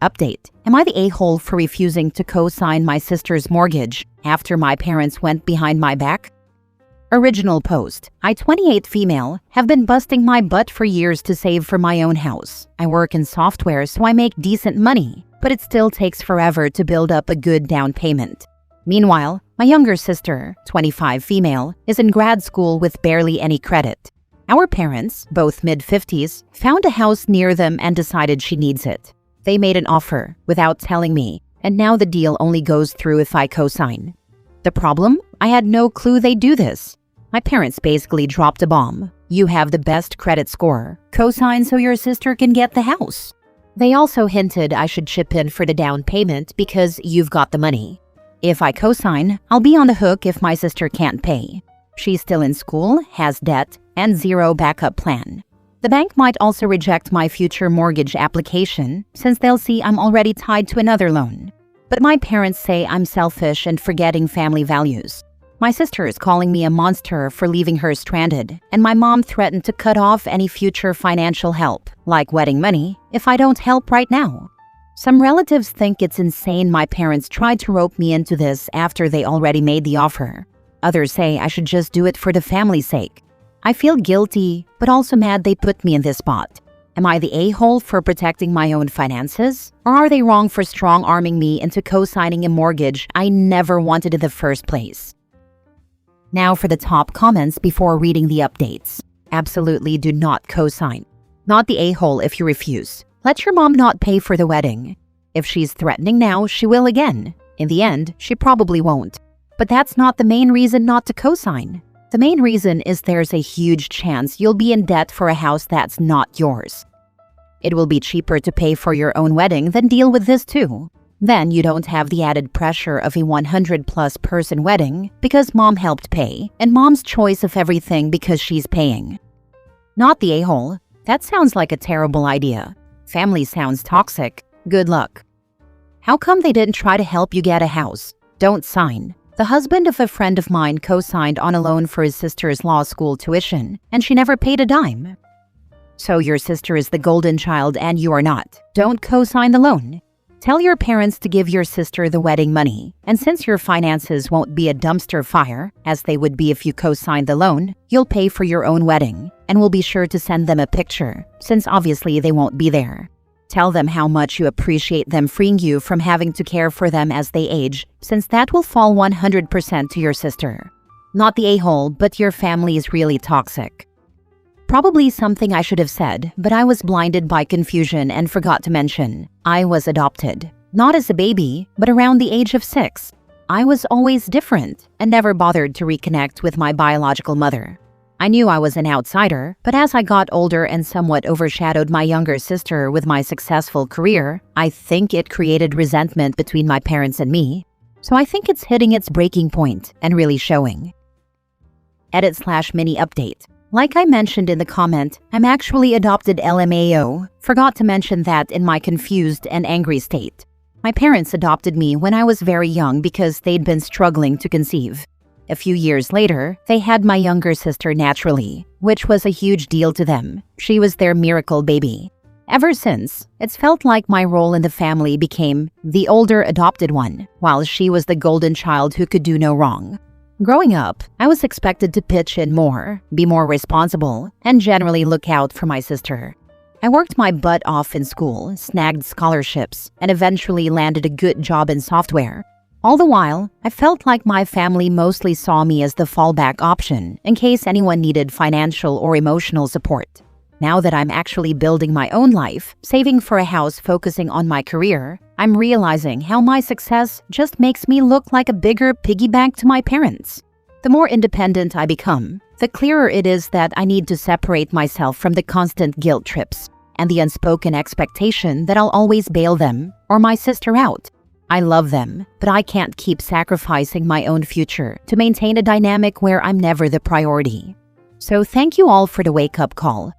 Update. Am I the a-hole for refusing to co-sign my sister's mortgage after my parents went behind my back? Original post. I, 28 female, have been busting my butt for years to save for my own house. I work in software so I make decent money, but it still takes forever to build up a good down payment. Meanwhile, my younger sister, 25 female, is in grad school with barely any credit. Our parents, both mid-50s, found a house near them and decided she needs it. They made an offer without telling me, and now the deal only goes through if I co-sign. The problem? I had no clue they'd do this. My parents basically dropped a bomb. You have the best credit score. Co-sign so your sister can get the house. They also hinted I should chip in for the down payment because you've got the money. If I co-sign, I'll be on the hook if my sister can't pay. She's still in school, has debt, and zero backup plan. The bank might also reject my future mortgage application since they'll see I'm already tied to another loan. But my parents say I'm selfish and forgetting family values. My sister is calling me a monster for leaving her stranded, and my mom threatened to cut off any future financial help, like wedding money, if I don't help right now. Some relatives think it's insane my parents tried to rope me into this after they already made the offer. Others say I should just do it for the family's sake. I feel guilty, but also mad they put me in this spot. Am I the a-hole for protecting my own finances? Or are they wrong for strong-arming me into co-signing a mortgage I never wanted in the first place? Now for the top comments before reading the updates. Absolutely do not co-sign. Not the a-hole if you refuse. Let your mom not pay for the wedding. If she's threatening now, she will again. In the end, she probably won't. But that's not the main reason not to co-sign. The main reason is there's a huge chance you'll be in debt for a house that's not yours. It will be cheaper to pay for your own wedding than deal with this too. Then you don't have the added pressure of a 100-plus person wedding because mom helped pay, and mom's choice of everything because she's paying. Not the a-hole. That sounds like a terrible idea. Family sounds toxic. Good luck. How come they didn't try to help you get a house? Don't sign. The husband of a friend of mine co-signed on a loan for his sister's law school tuition, and she never paid a dime. So your sister is the golden child and you are not. Don't co-sign the loan. Tell your parents to give your sister the wedding money, and since your finances won't be a dumpster fire, as they would be if you co-signed the loan, you'll pay for your own wedding, and will be sure to send them a picture, since obviously they won't be there. Tell them how much you appreciate them freeing you from having to care for them as they age, since that will fall 100% to your sister. Not the a-hole, but your family is really toxic. Probably something I should have said, but I was blinded by confusion and forgot to mention. I was adopted. Not as a baby, but around the age of 6. I was always different and never bothered to reconnect with my biological mother. I knew I was an outsider, but as I got older and somewhat overshadowed my younger sister with my successful career, I think it created resentment between my parents and me. So I think it's hitting its breaking point and really showing. Edit/mini update. Like I mentioned in the comment, I'm actually adopted LMAO. Forgot to mention that in my confused and angry state. My parents adopted me when I was very young because they'd been struggling to conceive. A few years later, they had my younger sister naturally, which was a huge deal to them. She was their miracle baby. Ever since, it's felt like my role in the family became the older adopted one, while she was the golden child who could do no wrong. Growing up, I was expected to pitch in more, be more responsible, and generally look out for my sister. I worked my butt off in school, snagged scholarships, and eventually landed a good job in software. All the while, I felt like my family mostly saw me as the fallback option in case anyone needed financial or emotional support. Now that I'm actually building my own life, saving for a house focusing on my career, I'm realizing how my success just makes me look like a bigger piggy bank to my parents. The more independent I become, the clearer it is that I need to separate myself from the constant guilt trips and the unspoken expectation that I'll always bail them or my sister out. I love them, but I can't keep sacrificing my own future to maintain a dynamic where I'm never the priority. So thank you all for the wake-up call.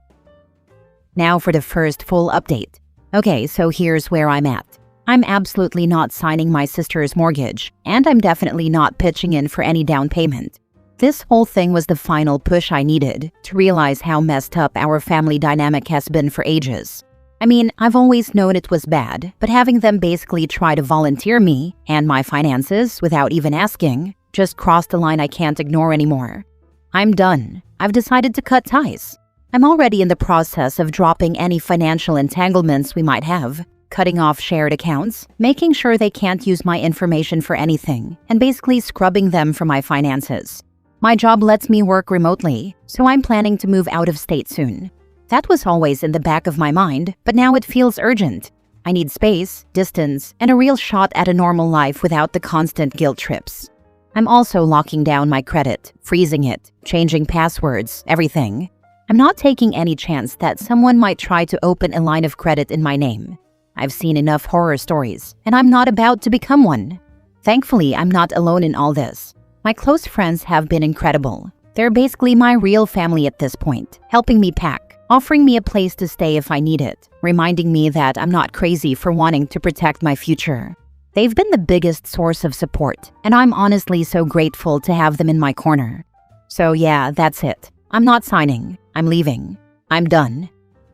Now for the first full update. Okay, so here's where I'm at. I'm absolutely not signing my sister's mortgage, and I'm definitely not pitching in for any down payment. This whole thing was the final push I needed to realize how messed up our family dynamic has been for ages. I mean, I've always known it was bad, but having them basically try to volunteer me and my finances without even asking just crossed a line I can't ignore anymore. I'm done. I've decided to cut ties. I'm already in the process of dropping any financial entanglements we might have, cutting off shared accounts, making sure they can't use my information for anything, and basically scrubbing them from my finances. My job lets me work remotely, so I'm planning to move out of state soon. That was always in the back of my mind, but now it feels urgent. I need space, distance, and a real shot at a normal life without the constant guilt trips. I'm also locking down my credit, freezing it, changing passwords, everything. I'm not taking any chance that someone might try to open a line of credit in my name. I've seen enough horror stories, and I'm not about to become one. Thankfully, I'm not alone in all this. My close friends have been incredible. They're basically my real family at this point, helping me pack, offering me a place to stay if I need it, reminding me that I'm not crazy for wanting to protect my future. They've been the biggest source of support, and I'm honestly so grateful to have them in my corner. So yeah, that's it. I'm not signing. I'm leaving. I'm done.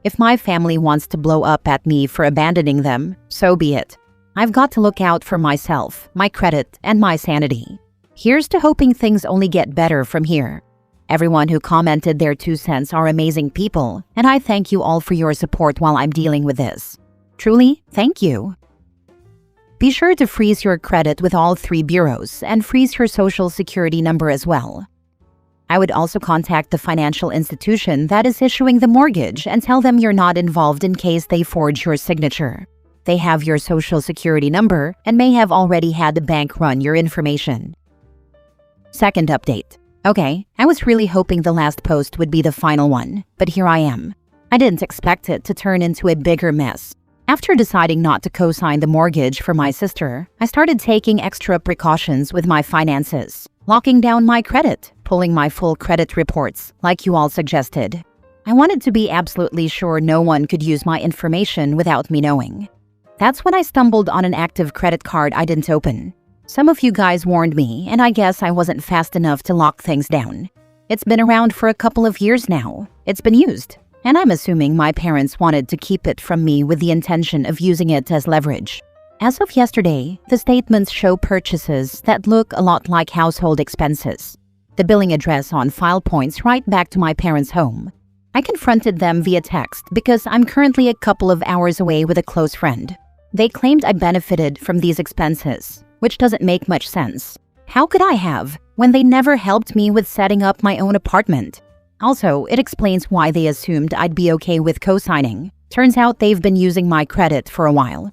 If my family wants to blow up at me for abandoning them, so be it. I've got to look out for myself, my credit, and my sanity. Here's to hoping things only get better from here. Everyone who commented their 2 cents are amazing people, and I thank you all for your support while I'm dealing with this. Truly, thank you. Be sure to freeze your credit with all 3 bureaus and freeze your social security number as well. I would also contact the financial institution that is issuing the mortgage and tell them you're not involved in case they forge your signature. They have your social security number and may have already had the bank run your information. Second update. Okay, I was really hoping the last post would be the final one, but here I am. I didn't expect it to turn into a bigger mess. After deciding not to co-sign the mortgage for my sister, I started taking extra precautions with my finances, locking down my credit, pulling my full credit reports, like you all suggested. I wanted to be absolutely sure no one could use my information without me knowing. That's when I stumbled on an active credit card I didn't open. Some of you guys warned me, and I guess I wasn't fast enough to lock things down. It's been around for a couple of years now. It's been used, and I'm assuming my parents wanted to keep it from me with the intention of using it as leverage. As of yesterday, the statements show purchases that look a lot like household expenses. The billing address on file points right back to my parents' home. I confronted them via text because I'm currently a couple of hours away with a close friend. They claimed I benefited from these expenses, which doesn't make much sense. How could I have, when they never helped me with setting up my own apartment? Also, it explains why they assumed I'd be okay with co-signing. Turns out they've been using my credit for a while.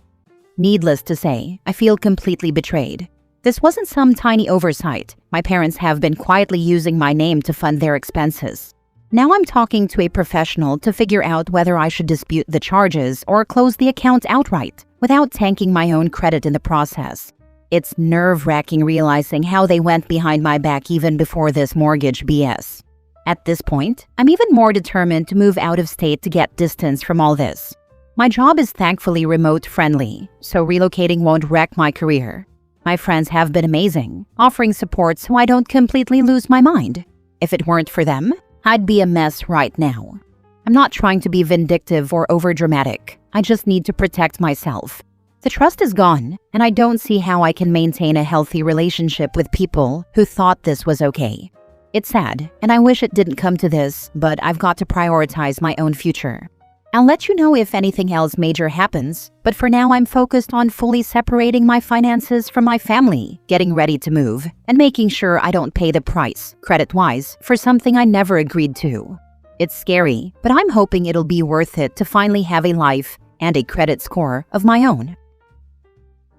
Needless to say, I feel completely betrayed. This wasn't some tiny oversight. My parents have been quietly using my name to fund their expenses. Now I'm talking to a professional to figure out whether I should dispute the charges or close the account outright, without tanking my own credit in the process. It's nerve-wracking realizing how they went behind my back even before this mortgage BS. At this point, I'm even more determined to move out of state to get distance from all this. My job is thankfully remote-friendly, so relocating won't wreck my career. My friends have been amazing, offering support so I don't completely lose my mind. If it weren't for them, I'd be a mess right now. I'm not trying to be vindictive or overdramatic. I just need to protect myself. The trust is gone, and I don't see how I can maintain a healthy relationship with people who thought this was okay. It's sad, and I wish it didn't come to this, but I've got to prioritize my own future. I'll let you know if anything else major happens, but for now I'm focused on fully separating my finances from my family, getting ready to move, and making sure I don't pay the price, credit-wise, for something I never agreed to. It's scary, but I'm hoping it'll be worth it to finally have a life and a credit score of my own.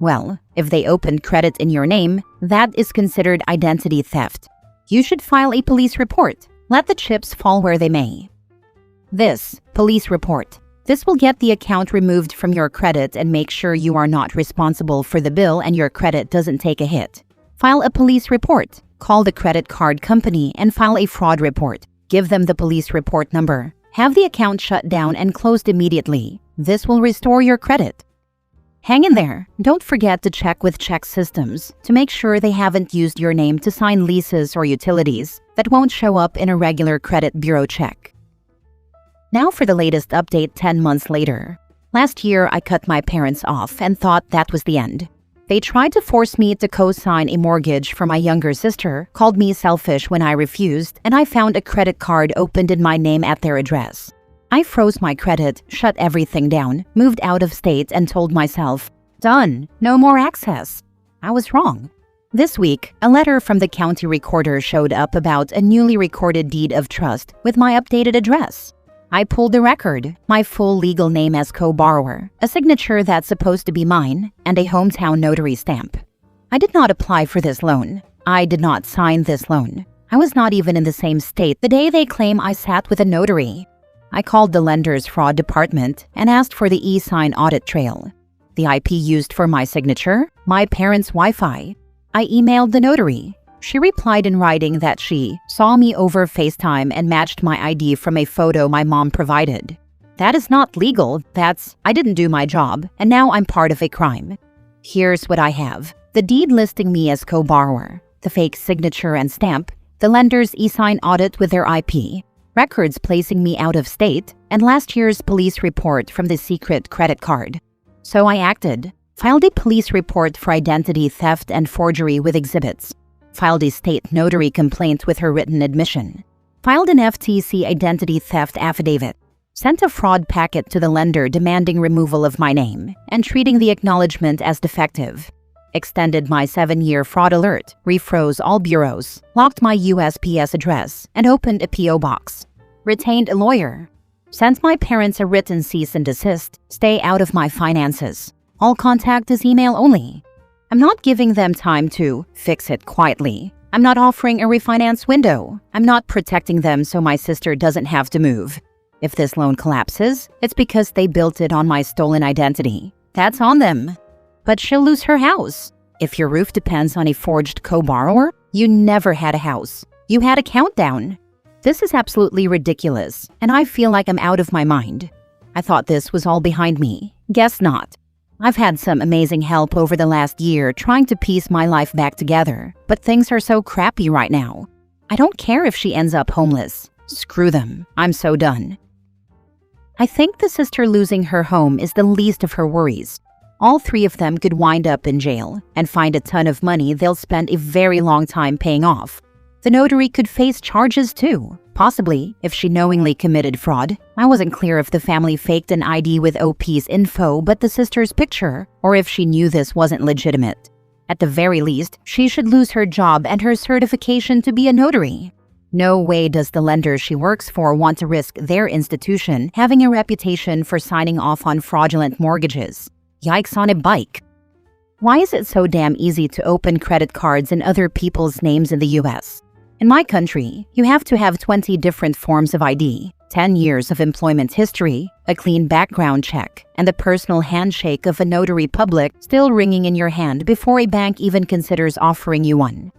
Well, if they opened credit in your name, that is considered identity theft. You should file a police report. Let the chips fall where they may. This police report. This will get the account removed from your credit and make sure you are not responsible for the bill and your credit doesn't take a hit. File a police report. Call the credit card company and file a fraud report. Give them the police report number. Have the account shut down and closed immediately. This will restore your credit. Hang in there. Don't forget to check with check systems to make sure they haven't used your name to sign leases or utilities that won't show up in a regular credit bureau check. Now for the latest update 10 months later. Last year, I cut my parents off and thought that was the end. They tried to force me to co-sign a mortgage for my younger sister, called me selfish when I refused, and I found a credit card opened in my name at their address. I froze my credit, shut everything down, moved out of state, and told myself, done, no more access. I was wrong. This week, a letter from the county recorder showed up about a newly recorded deed of trust with my updated address. I pulled the record, my full legal name as co-borrower, a signature that's supposed to be mine, and a hometown notary stamp. I did not apply for this loan. I did not sign this loan. I was not even in the same state the day they claim I sat with a notary. I called the lender's fraud department and asked for the e-sign audit trail. The IP used for my signature, my parents' Wi-Fi. I emailed the notary. She replied in writing that she saw me over FaceTime and matched my ID from a photo my mom provided. That is not legal. I didn't do my job, and now I'm part of a crime. Here's what I have. The deed listing me as co-borrower, the fake signature and stamp, the lender's e-sign audit with their IP, records placing me out of state, and last year's police report from the secret credit card. So I acted, filed a police report for identity theft and forgery with exhibits, filed a state notary complaint with her written admission, filed an FTC identity theft affidavit, sent a fraud packet to the lender demanding removal of my name and treating the acknowledgement as defective, extended my 7-year fraud alert, refroze all bureaus, locked my USPS address, and opened a P.O. box, retained a lawyer, sent my parents a written cease and desist, stay out of my finances. All contact is email only. I'm not giving them time to fix it quietly. I'm not offering a refinance window. I'm not protecting them so my sister doesn't have to move. If this loan collapses, it's because they built it on my stolen identity. That's on them. But she'll lose her house. If your roof depends on a forged co-borrower, you never had a house. You had a countdown. This is absolutely ridiculous, and I feel like I'm out of my mind. I thought this was all behind me. Guess not. I've had some amazing help over the last year trying to piece my life back together, but things are so crappy right now. I don't care if she ends up homeless. Screw them. I'm so done. I think the sister losing her home is the least of her worries. All 3 of them could wind up in jail and find a ton of money they'll spend a very long time paying off. The notary could face charges too, possibly if she knowingly committed fraud. I wasn't clear if the family faked an ID with OP's info but the sister's picture, or if she knew this wasn't legitimate. At the very least, she should lose her job and her certification to be a notary. No way does the lender she works for want to risk their institution having a reputation for signing off on fraudulent mortgages. Yikes on a bike. Why is it so damn easy to open credit cards in other people's names in the US? In my country, you have to have 20 different forms of ID, 10 years of employment history, a clean background check, and the personal handshake of a notary public still ringing in your hand before a bank even considers offering you one.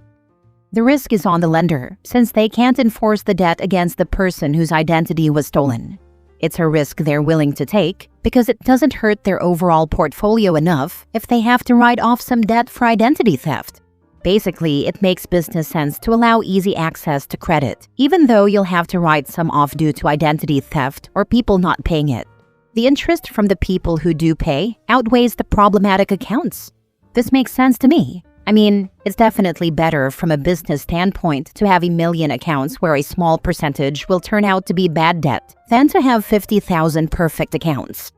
The risk is on the lender, since they can't enforce the debt against the person whose identity was stolen. It's a risk they're willing to take because it doesn't hurt their overall portfolio enough if they have to write off some debt for identity theft. Basically, it makes business sense to allow easy access to credit, even though you'll have to write some off due to identity theft or people not paying it. The interest from the people who do pay outweighs the problematic accounts. This makes sense to me. I mean, it's definitely better from a business standpoint to have a million accounts where a small percentage will turn out to be bad debt than to have 50,000 perfect accounts.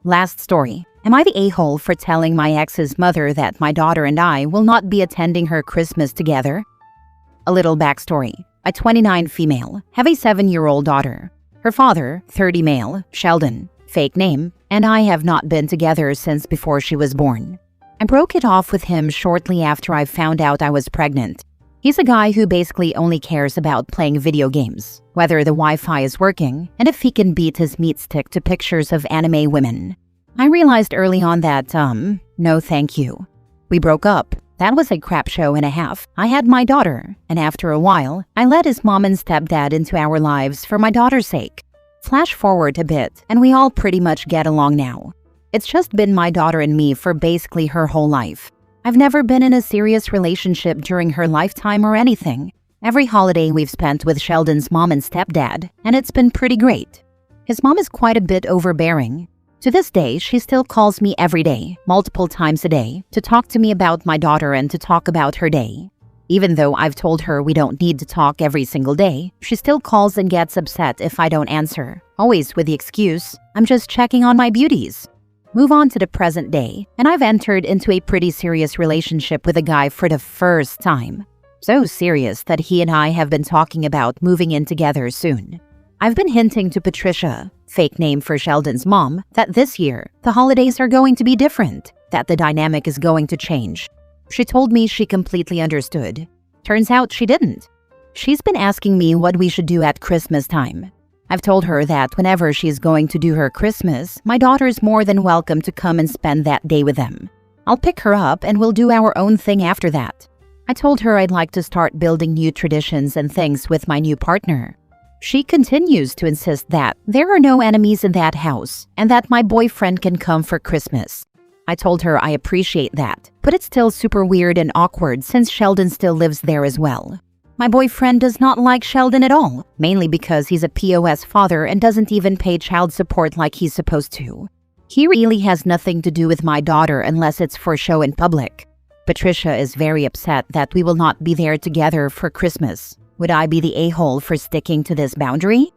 Last story. Am I the a-hole for telling my ex's mother that my daughter and I will not be attending her Christmas together? A little backstory. A 29 female, have a 7-year-old daughter. Her father, 30 male, Sheldon, fake name, and I have not been together since before she was born. I broke it off with him shortly after I found out I was pregnant. He's a guy who basically only cares about playing video games, whether the Wi-Fi is working, and if he can beat his meat stick to pictures of anime women. I realized early on that, no thank you. We broke up. That was a crap show and a half. I had my daughter, and after a while, I let his mom and stepdad into our lives for my daughter's sake. Flash forward a bit, and we all pretty much get along now. It's just been my daughter and me for basically her whole life. I've never been in a serious relationship during her lifetime or anything. Every holiday we've spent with Sheldon's mom and stepdad, and it's been pretty great. His mom is quite a bit overbearing. To this day, she still calls me every day, multiple times a day, to talk to me about my daughter and to talk about her day. Even though I've told her we don't need to talk every single day, she still calls and gets upset if I don't answer, always with the excuse, "I'm just checking on my beauties." Move on to the present day, and I've entered into a pretty serious relationship with a guy for the first time. So serious that he and I have been talking about moving in together soon. I've been hinting to Patricia, fake name for Sheldon's mom, that this year, the holidays are going to be different, that the dynamic is going to change. She told me she completely understood. Turns out she didn't. She's been asking me what we should do at Christmas time. I've told her that whenever she's going to do her Christmas, my daughter's more than welcome to come and spend that day with them. I'll pick her up and we'll do our own thing after that. I told her I'd like to start building new traditions and things with my new partner. She continues to insist that there are no enemies in that house and that my boyfriend can come for Christmas. I told her I appreciate that, but it's still super weird and awkward since Sheldon still lives there as well. My boyfriend does not like Sheldon at all, mainly because he's a POS father and doesn't even pay child support like he's supposed to. He really has nothing to do with my daughter unless it's for show in public. Patricia is very upset that we will not be there together for Christmas. Would I be the a-hole for sticking to this boundary?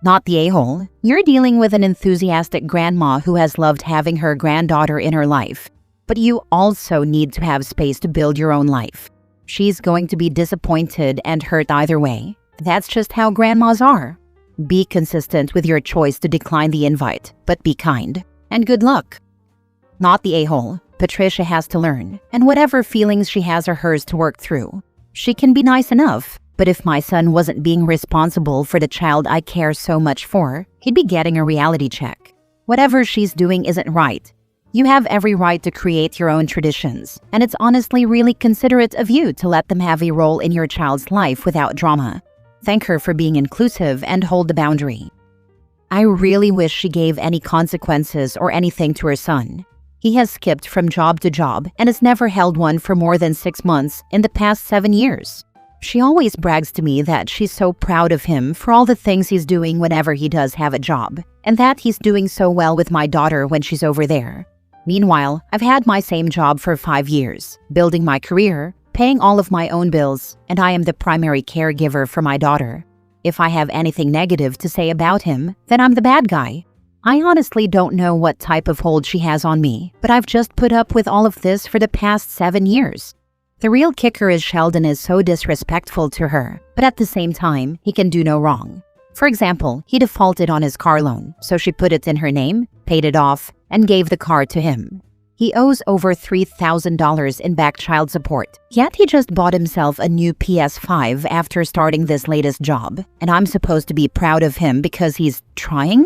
Not the a-hole. You're dealing with an enthusiastic grandma who has loved having her granddaughter in her life. But you also need to have space to build your own life. She's going to be disappointed and hurt either way. That's just how grandmas are. Be consistent with your choice to decline the invite, but be kind. And good luck. Not the a-hole. Patricia has to learn, and whatever feelings she has are hers to work through. She can be nice enough, but if my son wasn't being responsible for the child I care so much for, he'd be getting a reality check. Whatever she's doing isn't right. You have every right to create your own traditions, and it's honestly really considerate of you to let them have a role in your child's life without drama. Thank her for being inclusive and hold the boundary. I really wish she gave any consequences or anything to her son. He has skipped from job to job and has never held one for more than 6 months in the past 7 years. She always brags to me that she's so proud of him for all the things he's doing whenever he does have a job, and that he's doing so well with my daughter when she's over there. Meanwhile, I've had my same job for 5 years, building my career, paying all of my own bills, and I am the primary caregiver for my daughter. If I have anything negative to say about him, then I'm the bad guy. I honestly don't know what type of hold she has on me, but I've just put up with all of this for the past 7 years. The real kicker is Sheldon is so disrespectful to her, but at the same time, he can do no wrong. For example, he defaulted on his car loan, so she put it in her name, paid it off, and gave the car to him. He owes over $3,000 in back child support, yet he just bought himself a new PS5 after starting this latest job, and I'm supposed to be proud of him because he's trying?